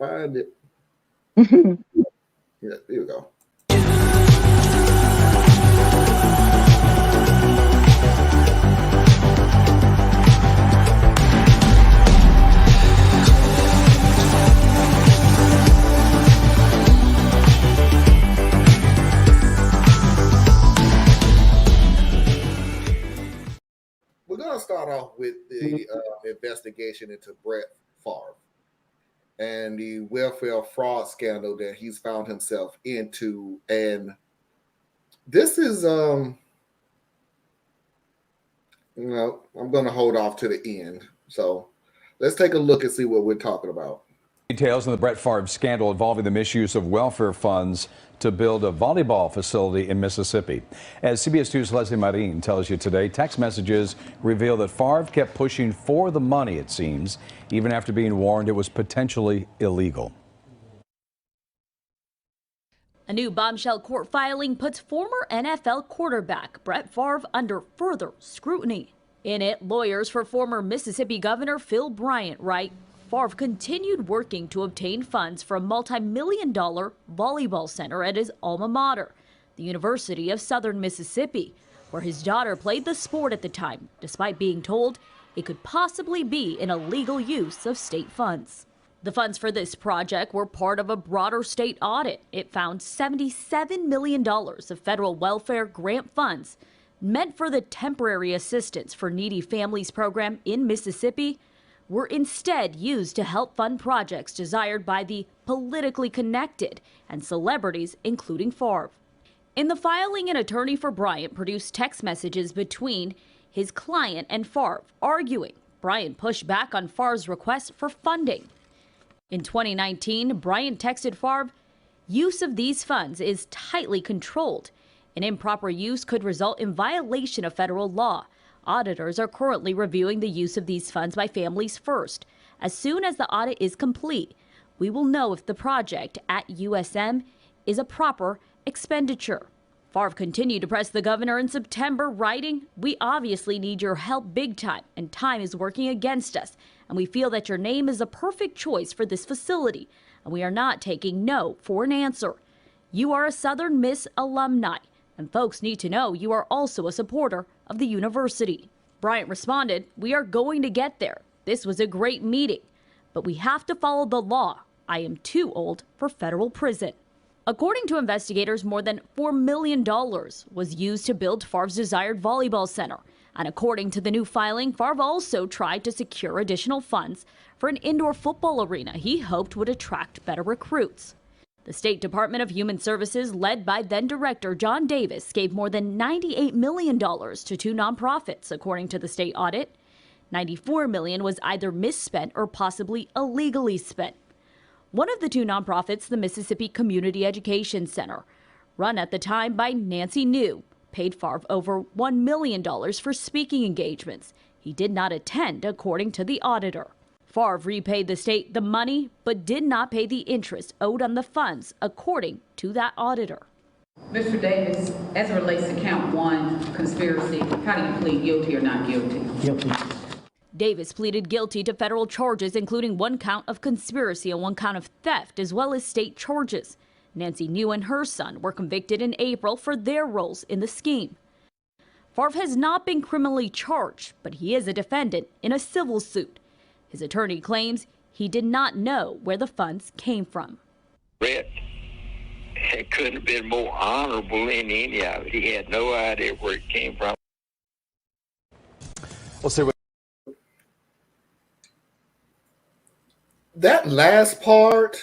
Find it. Yeah, here we go. We're going to start off with the investigation into Brett Favre and the welfare fraud scandal that he's found himself into. And this is, I'm going to hold off to the end. So let's take a look and see what we're talking about. Details on the Brett Favre scandal involving the misuse of welfare funds to build a volleyball facility in Mississippi. As CBS 2's Leslie Marin tells you today, text messages reveal that Favre kept pushing for the money, it seems, even after being warned it was potentially illegal. A new bombshell court filing puts former NFL quarterback Brett Favre under further scrutiny. In it, lawyers for former Mississippi Governor Phil Bryant write, Favre continued working to obtain funds for a multi-million-dollar volleyball center at his alma mater, the University of Southern Mississippi, where his daughter played the sport at the time, despite being told it could possibly be an illegal use of state funds. The funds for this project were part of a broader state audit. It found $77 million of federal welfare grant funds meant for the Temporary Assistance for Needy Families program in Mississippi were instead used to help fund projects desired by the politically connected and celebrities, including Favre. In the filing, an attorney for Bryant produced text messages between his client and Favre, arguing Bryant pushed back on Favre's request for funding. In 2019, Bryant texted Favre, use of these funds is tightly controlled. An improper use could result in violation of federal law. Auditors are currently reviewing the use of these funds by Families First. As soon as the audit is complete, we will know if the project at USM is a proper expenditure. Favre continued to press the governor in September, writing, we obviously need your help big time, and time is working against us, and we feel that your name is a perfect choice for this facility, and we are not taking no for an answer. You are a Southern Miss alumni, and folks need to know you are also a supporter of the university. Bryant responded, we are going to get there. This was a great meeting, but we have to follow the law. I am too old for federal prison. According to investigators, more than $4 million was used to build Favre's desired volleyball center. And according to the new filing, Favre also tried to secure additional funds for an indoor football arena he hoped would attract better recruits. The State Department of Human Services, led by then-Director John Davis, gave more than $98 million to two nonprofits, according to the state audit. $94 million was either misspent or possibly illegally spent. One of the two nonprofits, the Mississippi Community Education Center, run at the time by Nancy New, paid Favre over $1 million for speaking engagements. He did not attend, according to the auditor. Favre repaid the state the money, but did not pay the interest owed on the funds, according to that auditor. Mr. Davis, as it relates to count one, conspiracy, how do you plead guilty or not guilty? Guilty. Davis pleaded guilty to federal charges, including one count of conspiracy and one count of theft, as well as state charges. Nancy New and her son were convicted in April for their roles in the scheme. Favre has not been criminally charged, but he is a defendant in a civil suit. His attorney claims he did not know where the funds came from. Brett couldn't have been more honorable in any of it. He had no idea where it came from. We'll see what. That last part,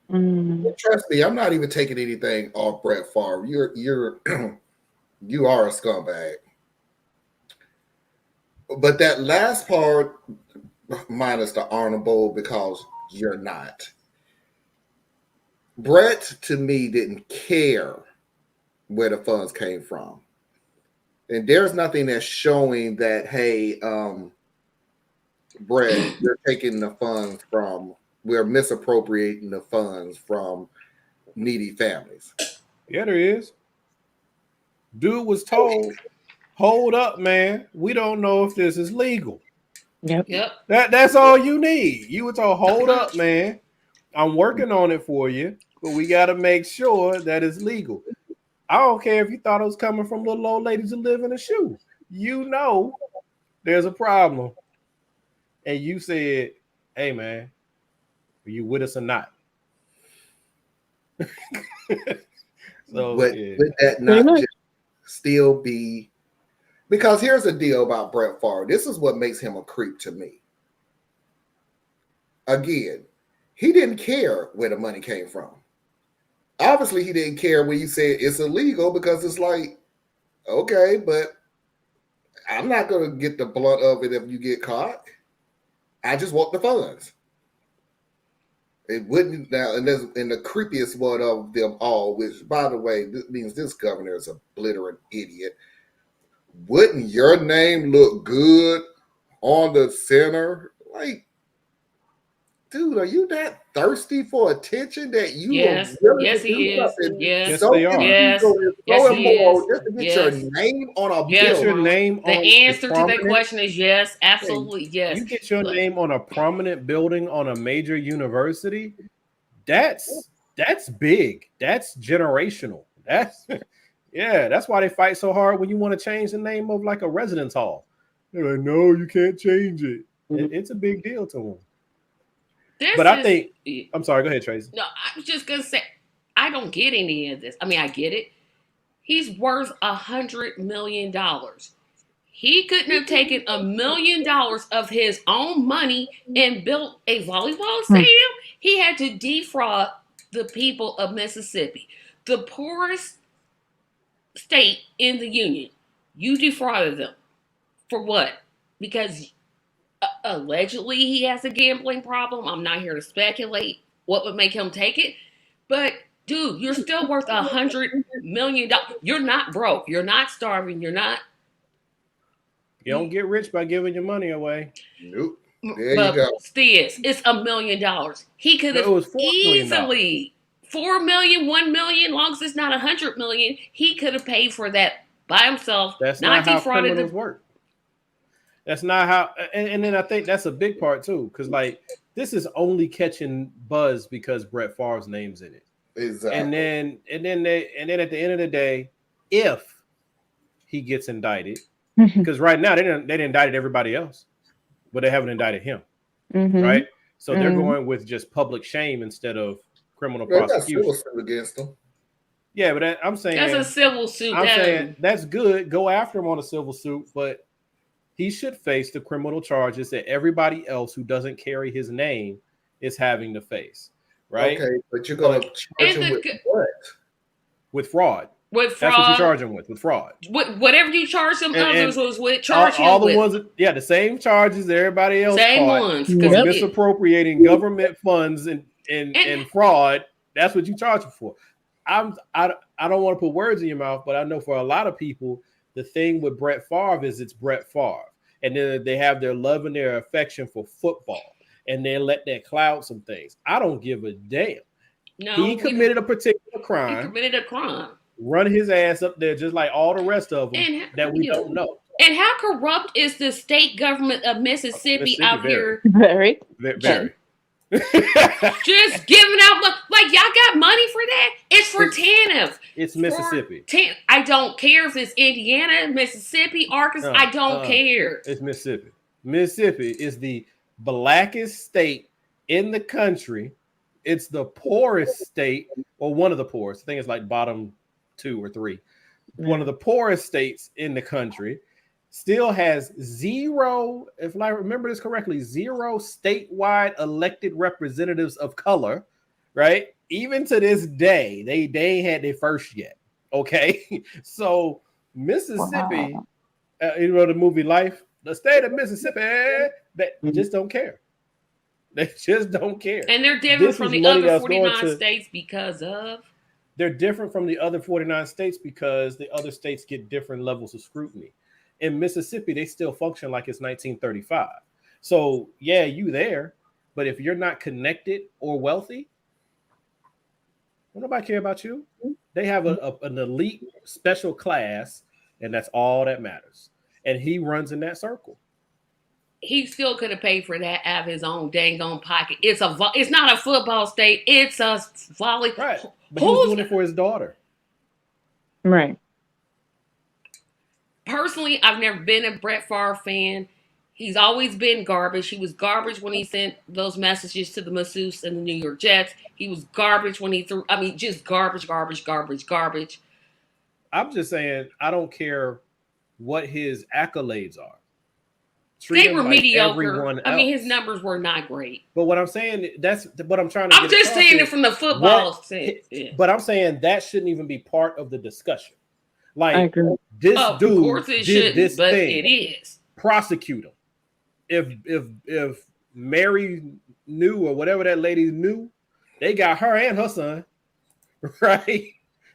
trust me, I'm not even taking anything off Brett Favre. You are a scumbag. But that last part, minus the honorable, because you're not. Brett, to me, didn't care where the funds came from. And there's nothing that's showing that, hey, Brett, you're taking the funds from, we're misappropriating the funds from needy families. Yeah, there is. Dude was told, hold up, man. We don't know if this is legal. Yep. That's all you need. You were told, hold up, man. I'm working on it for you, but we got to make sure that it's legal. I don't care if you thought it was coming from little old ladies who live in a shoe. You know there's a problem. And you said, hey, man, are you with us or not? So, Would that not just still be? Because here's the deal about Brett Favre. This is what makes him a creep to me. Again, he didn't care where the money came from. Obviously, he didn't care when you said it's illegal, because it's like, okay, but I'm not going to get the blunt of it if you get caught. I just want the funds. It wouldn't now, and the creepiest one of them all, which, by the way, this means this governor is a blithering idiot. Wouldn't your name look good on the center? Like, dude, are you that thirsty for attention that you Yes, will really yes, do he is. something Yes, so they are. illegal and Yes, so he immoral is. just to get Yes. your name on a Yes, Get your bill? name the on answer to that prominent- question is yes, absolutely, yes. You get your name on a prominent building on a major university. That's big. That's generational. That's yeah. That's why they fight so hard when you want to change the name of like a residence hall. They're like, no, you can't change it. It's a big deal to them. But I think I'm sorry. Go ahead, Tracy. No, I was just gonna say I don't get any of this. I mean, I get it. He's worth $100 million. He couldn't have taken $1 million of his own money and built a volleyball stadium. He had to defraud the people of Mississippi, the poorest state in the union. You defrauded them for what? Because allegedly he has a gambling problem. I'm not here to speculate what would make him take it, but dude, you're still worth $100 million. You're not broke. You're not starving. You're not. You don't get rich by giving your money away. Nope. There But you go. Stiz, it's $1 million. He could have It was $4 million. easily $4 million, $1 million, long as it's not $100 million. He could have paid for that by himself. That's not how defrauded criminals work. That's not how. And then I think that's a big part too, because like this is only catching buzz because Brett Favre's name's in it. Exactly. And then at the end of the day, if he gets indicted, because right now they indicted everybody else, but they haven't indicted him, right? So they're going with just public shame instead of criminal prosecution. Got civil suit against them. Yeah, but I'm saying that's a civil suit. I'm saying that's good. Go after him on a civil suit, but he should face the criminal charges that everybody else who doesn't carry his name is having to face, right? Okay, but you're going to charge him with what? With fraud. With fraud. That's what you charge him with fraud. Whatever you charge them others was with, charge him with. Ones that, the same charges that everybody else same ones. For misappropriating government funds and fraud. That's what you charge him for. I don't want to put words in your mouth, but I know for a lot of people, the thing with Brett Favre is it's Brett Favre. And then they have their love and their affection for football. And they let that cloud some things. I don't give a damn. No, he committed a particular crime. He committed a crime. Run his ass up there just like all the rest of them that we don't know. And how corrupt is the state government of Mississippi out here? Very. Just giving out like y'all got money for that? It's for TANF. It's Mississippi. I don't care if it's Indiana, Mississippi, Arkansas. I don't care. It's Mississippi. Mississippi is the blackest state in the country. It's the poorest state, or one of the poorest. I think it's like bottom 2 or 3. One of the poorest states in the country. Still has 0, if I remember this correctly, 0 statewide elected representatives of color, right? Even to this day, they ain't had their first yet, okay? So Mississippi, you know the movie Life? The state of Mississippi, they just don't care. They just don't care. And they're different from the other 49 states because of? They're different from the other 49 states because the other states get different levels of scrutiny. In Mississippi, they still function like it's 1935. So, yeah, you there, but if you're not connected or wealthy, don't nobody care about you. They have an elite special class, and that's all that matters. And he runs in that circle. he still could have paid for that out of his own dang on pocket. It's not a football state. It's a volley. Right. But he was doing it for his daughter. Right. Personally, I've never been a Brett Favre fan. He's always been garbage. He was garbage when he sent those messages to the masseuse and the New York Jets. He was garbage when he threw. I mean, just garbage. I'm just saying, I don't care what his accolades are. They were mediocre. I mean, his numbers were not great. But what I'm saying, that's what I'm trying to. I'm just saying it from the football sense. Yeah. But I'm saying that shouldn't even be part of the discussion. Like this dude of course it did this but thing. It is. Prosecute him. If Mary knew or whatever that lady knew, they got her and her son, right?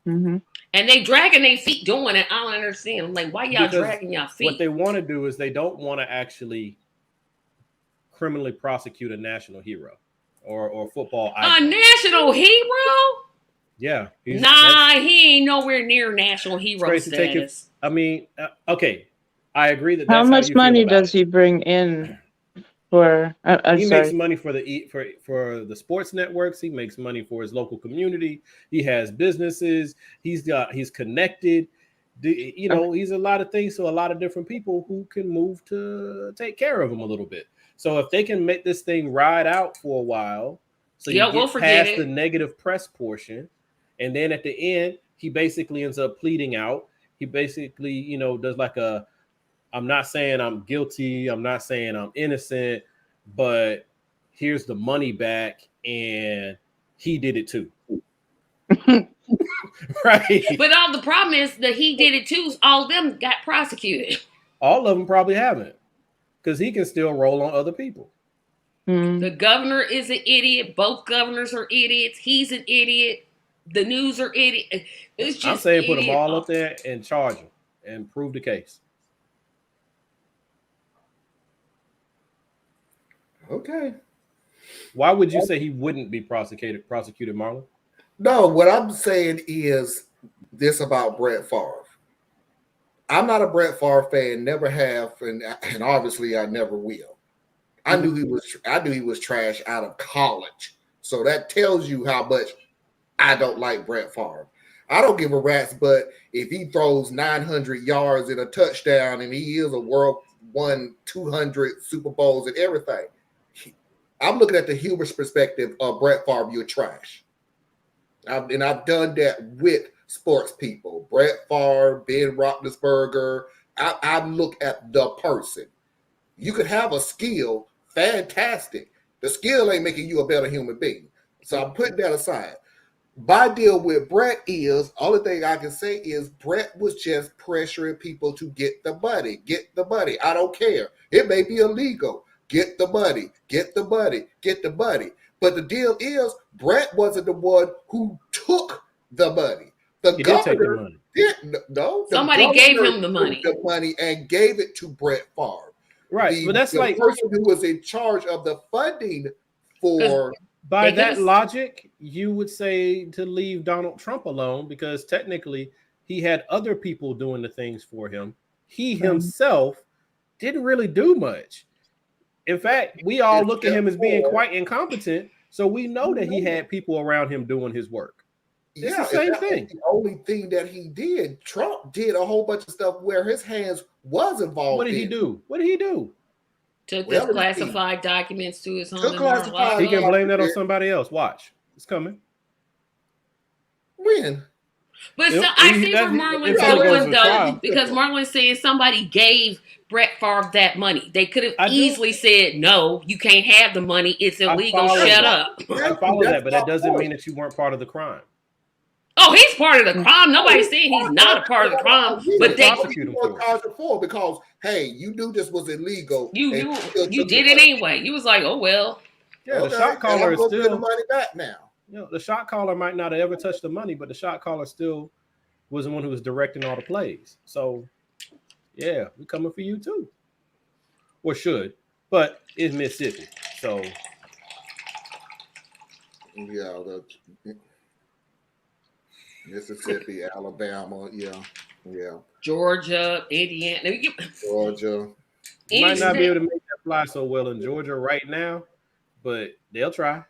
Mm-hmm. And they dragging their feet doing it. I don't understand. I'm like, why y'all dragging y'all feet? What they want to do is they don't want to actually criminally prosecute a national hero or football icon. A national hero? Yeah. He ain't nowhere near national hero status. I mean, okay. I agree that. How that's much money does he bring in for? He makes money for the sports networks. He makes money for his local community. He has businesses. He's connected. He's a lot of things to a lot of different people who can move to take care of him a little bit. So if they can make this thing ride out for a while, so you get past the negative press portion, and then at the end he basically ends up pleading out. He basically, does like a, I'm not saying I'm guilty, I'm not saying I'm innocent, but here's the money back, and he did it too. Right. But all the problem is that he did it too. All of them got prosecuted. All of them probably haven't, because he can still roll on other people. The governor is an idiot. Both governors are idiots. He's an idiot. The news are idiot. It's just I'm saying put them all up there and charge them and prove the case. Okay. Why would you say he wouldn't be prosecuted, Marlon? No, what I'm saying is this about Brett Favre. I'm not a Brett Favre fan, never have, and obviously I never will. I knew he was trash out of college. So that tells you how much I don't like Brett Favre. I don't give a rat's butt if he throws 900 yards and a touchdown and he is a world won 200 Super Bowls and everything. I'm looking at the humorous perspective of Brett Favre, you're trash. I've done that with sports people. Brett Favre, Ben Roethlisberger. I look at the person. You could have a skill, fantastic. The skill ain't making you a better human being. So I'm putting that aside. My deal with Brett is, only thing I can say is Brett was just pressuring people to get the money. Get the money. I don't care. It may be illegal. Get the money. Get the money. Get the money. But the deal is, Brett wasn't the one who took the money. The governor didn't. No, somebody gave him the money. The money and gave it to Brett Favre. Right, but that's the like person who was in charge of the funding for. By that logic, you would say to leave Donald Trump alone, because technically he had other people doing the things for him. He himself didn't really do much. In fact, we all look at him as being quite incompetent, so we know that he had people around him doing his work. It's the same thing. The only thing that he did, Trump did a whole bunch of stuff where his hands was involved. What did he do? What did he do? Took the classified documents to his home. He can blame that on somebody else. Watch. It's coming. When? But I see where Marlon's going, though, because Marlon's saying somebody gave Brett Favre that money. They could have easily said, no, you can't have the money. It's illegal. Shut up. I follow that, but that doesn't mean that you weren't part of the crime. Oh, he's part of the crime. Nobody's saying he's not a part of the crime, but they prosecute him for because hey, you knew this was illegal. You did it anyway. You was like, oh well. Yeah, the shot caller is still the money back now. The shot caller might not have ever touched the money, but the shot caller still was the one who was directing all the plays. So, yeah, we're coming for you too, or should, but it's Mississippi, so yeah, Mississippi, Alabama, yeah. Georgia, Indiana. Georgia. You might not be able to make that fly so well in Georgia right now, but they'll try.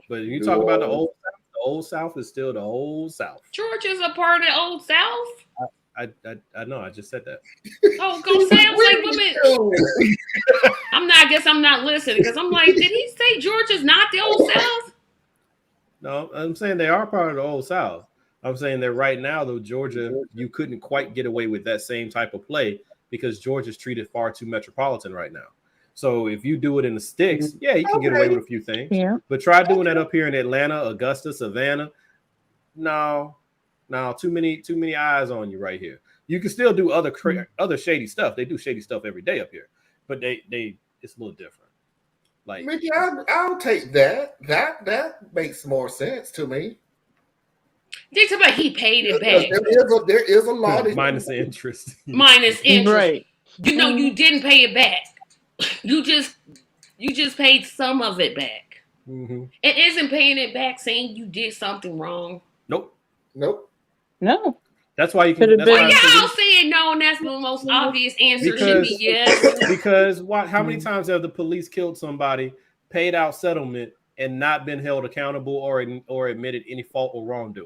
But you New talk about Orleans. the old South is still the old South. Georgia's a part of the Old South. I know. I just said that. Oh, go sounds like women. I guess I'm not listening because I'm like, did he say Georgia's not the Old South? No, I'm saying they are part of the old South. I'm saying that right now, though, Georgia, you couldn't quite get away with that same type of play because Georgia's treated far too metropolitan right now. So if you do it in the sticks, yeah, you can get away with a few things. Yeah. But try doing that up here in Atlanta, Augusta, Savannah. No, too many eyes on you right here. You can still do other shady stuff. They do shady stuff every day up here, but they it's a little different. Like, Mickey, I'll take that. That makes more sense to me. They talk about he paid it back. There is a lot of minus the interest. Minus interest. Right. You know, you didn't pay it back. You just paid some of it back. Mm-hmm. It isn't paying it back saying you did something wrong. Nope. No. That's why you can. Could've That's been. why Well, y'all saying no, and that's the most obvious answer should be yes. Because how many times have the police killed somebody, paid out settlement, and not been held accountable or admitted any fault or wrongdoing?